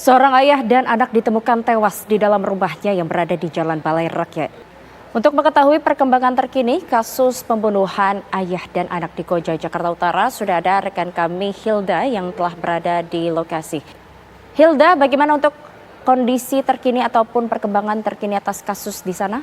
Seorang ayah dan anak ditemukan tewas di dalam rumahnya yang berada di Jalan Balai Rakyat. Untuk mengetahui perkembangan terkini kasus pembunuhan ayah dan anak di Koja, Jakarta Utara, sudah ada rekan kami Hilda yang telah berada di lokasi. Hilda, bagaimana untuk kondisi terkini ataupun perkembangan terkini atas kasus di sana?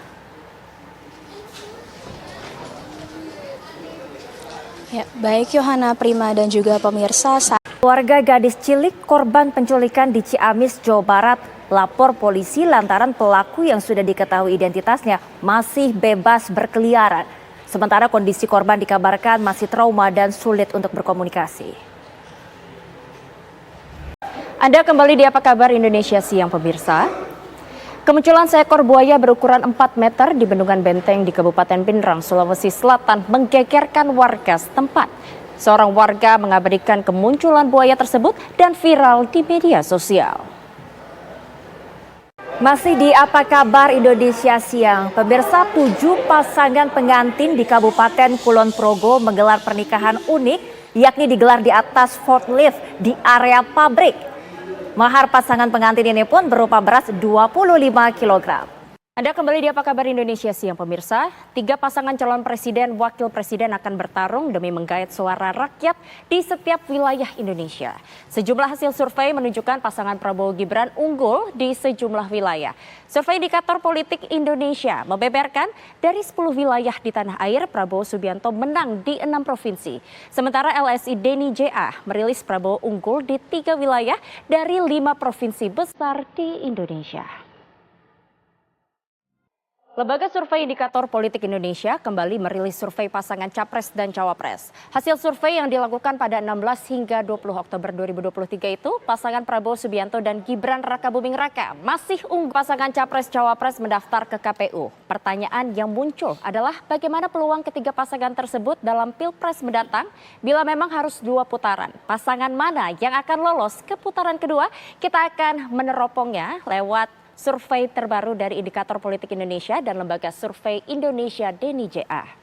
Ya, baik Yohana Prima dan juga pemirsa. Keluarga gadis cilik korban penculikan di Ciamis, Jawa Barat lapor polisi lantaran pelaku yang sudah diketahui identitasnya masih bebas berkeliaran. Sementara kondisi korban dikabarkan masih trauma dan sulit untuk berkomunikasi. Anda kembali di Apa Kabar Indonesia Siang, pemirsa. Kemunculan seekor buaya berukuran 4 meter di Bendungan Benteng di Kabupaten Pindrang, Sulawesi Selatan menggegerkan warga setempat. Seorang warga mengabadikan kemunculan buaya tersebut dan viral di media sosial. Masih di Apa Kabar Indonesia Siang, pemirsa, 7 pasangan pengantin di Kabupaten Kulon Progo menggelar pernikahan unik, yakni digelar di atas forklift di area pabrik. Mahar pasangan pengantin ini pun berupa beras 25 kg. Anda kembali di Apa Kabar Indonesia Siang, pemirsa. 3 pasangan calon presiden, wakil presiden akan bertarung demi menggait suara rakyat di setiap wilayah Indonesia. Sejumlah hasil survei menunjukkan pasangan Prabowo Gibran unggul di sejumlah wilayah. Survei Indikator Politik Indonesia membeberkan dari 10 wilayah di tanah air, Prabowo Subianto menang di 6 provinsi. Sementara LSI Denny JA merilis Prabowo unggul di 3 wilayah dari 5 provinsi besar di Indonesia. Lembaga Survei Indikator Politik Indonesia kembali merilis survei pasangan Capres dan Cawapres. Hasil survei yang dilakukan pada 16 hingga 20 Oktober 2023 itu, pasangan Prabowo Subianto dan Gibran Rakabuming Raka masih unggul. Pasangan Capres-Cawapres mendaftar ke KPU. Pertanyaan yang muncul adalah bagaimana peluang ketiga pasangan tersebut dalam Pilpres mendatang bila memang harus 2 putaran. Pasangan mana yang akan lolos ke putaran kedua? Kita akan meneropongnya lewat survei terbaru dari Indikator Politik Indonesia dan Lembaga Survei Indonesia Denny JA.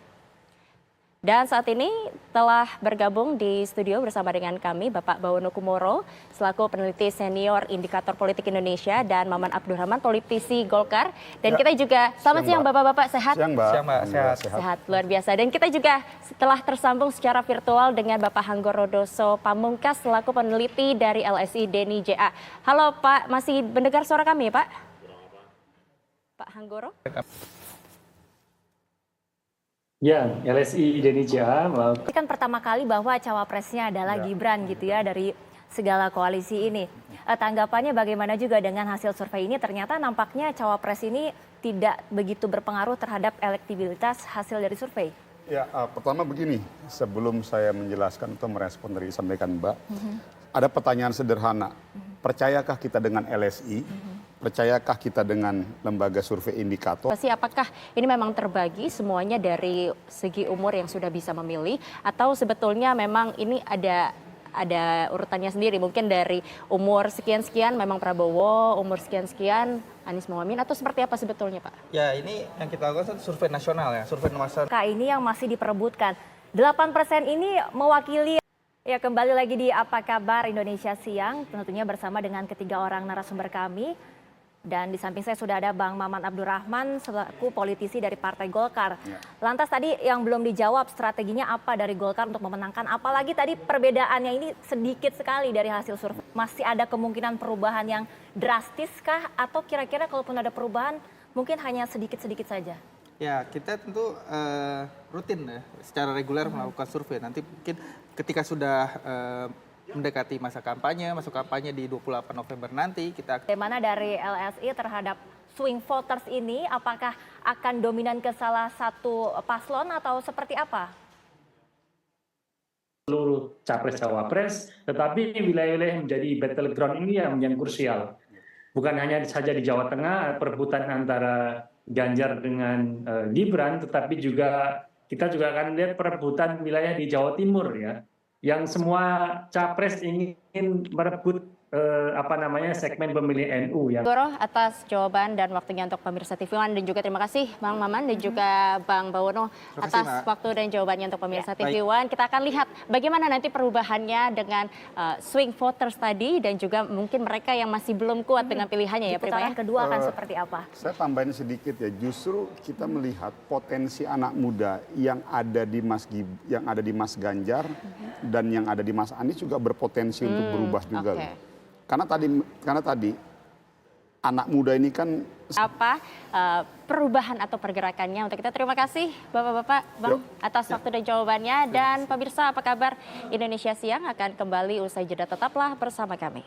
Dan saat ini telah bergabung di studio bersama dengan kami Bapak Bawono Kumoro selaku peneliti senior Indikator Politik Indonesia dan Maman Abdurrahman, politisi Golkar. Dan kita juga, selamat siang Bapak-Bapak, sehat? Siang Mbak. Siang Mbak, sehat. Sehat, luar biasa. Dan kita juga setelah tersambung secara virtual dengan Bapak Hanggorodoso Pamungkas selaku peneliti dari LSI Denny JA. Halo Pak, masih mendengar suara kami Pak? Pak Hanggoro? Ya, LSI Denny JA. Ini kan pertama kali bahwa cawapresnya adalah Gibran gitu ya dari segala koalisi ini. Tanggapannya bagaimana juga dengan hasil survei ini? Ternyata nampaknya cawapres ini tidak begitu berpengaruh terhadap elektabilitas hasil dari survei. Ya, pertama begini, sebelum saya menjelaskan atau merespon dari disampaikan Mbak, ada pertanyaan sederhana. Percayakah kita dengan LSI? Percayakah kita dengan lembaga survei indikator? Apakah ini memang terbagi semuanya dari segi umur yang sudah bisa memilih, atau sebetulnya memang ini ada urutannya sendiri, mungkin dari umur sekian-sekian memang Prabowo, umur sekian-sekian Anies Mohaimin, atau seperti apa sebetulnya Pak? Ya, ini yang kita lakukan survei nasional ya, survei nasional. Ini yang masih diperebutkan. 8% ini mewakili. Ya, kembali lagi di Apa Kabar Indonesia Siang, tentunya bersama dengan ketiga orang narasumber kami. Dan di samping saya sudah ada Bang Maman Abdurrahman selaku politisi dari Partai Golkar. Ya. Lantas tadi yang belum dijawab, strateginya apa dari Golkar untuk memenangkan? Apalagi tadi perbedaannya ini sedikit sekali dari hasil survei. Masih ada kemungkinan perubahan yang drastis kah? Atau kira-kira kalaupun ada perubahan mungkin hanya sedikit-sedikit saja? Ya, kita tentu rutin ya, secara reguler melakukan survei. Nanti mungkin ketika sudah mendekati masa kampanye, masuk kampanye di 28 November nanti kita. Bagaimana dari LSI terhadap swing voters ini, apakah akan dominan ke salah satu paslon atau seperti apa? Seluruh capres-cawapres, tetapi wilayah-wilayah yang menjadi battleground ini yang krusial. Bukan hanya saja di Jawa Tengah, perebutan antara Ganjar dengan Gibran, tetapi juga kita juga akan lihat perebutan wilayah di Jawa Timur ya. Yang semua capres ingin merebut segmen pemilih NU yang Goro atas jawaban dan waktunya untuk pemirsa TV One, dan juga terima kasih Bang Maman dan juga Bang Bawono Terima kasih, atas Mbak. waktu dan jawabannya untuk pemirsa Ya, TV One. Kita akan lihat bagaimana nanti perubahannya dengan swing voters tadi dan juga mungkin mereka yang masih belum kuat dengan pilihannya ya Prima ya. Putaran kedua akan seperti apa? Saya tambahin sedikit ya, justru kita melihat potensi anak muda yang ada di Mas Ganjar dan yang ada di Mas Anies juga berpotensi untuk berubah juga. oke. Loh. Karena tadi anak muda ini kan Apa perubahan atau pergerakannya untuk kita. Terima kasih Bapak-Bapak Bang atas waktu dan jawabannya, dan pemirsa apa kabar, Indonesia Siang akan kembali usai jeda, tetaplah bersama kami.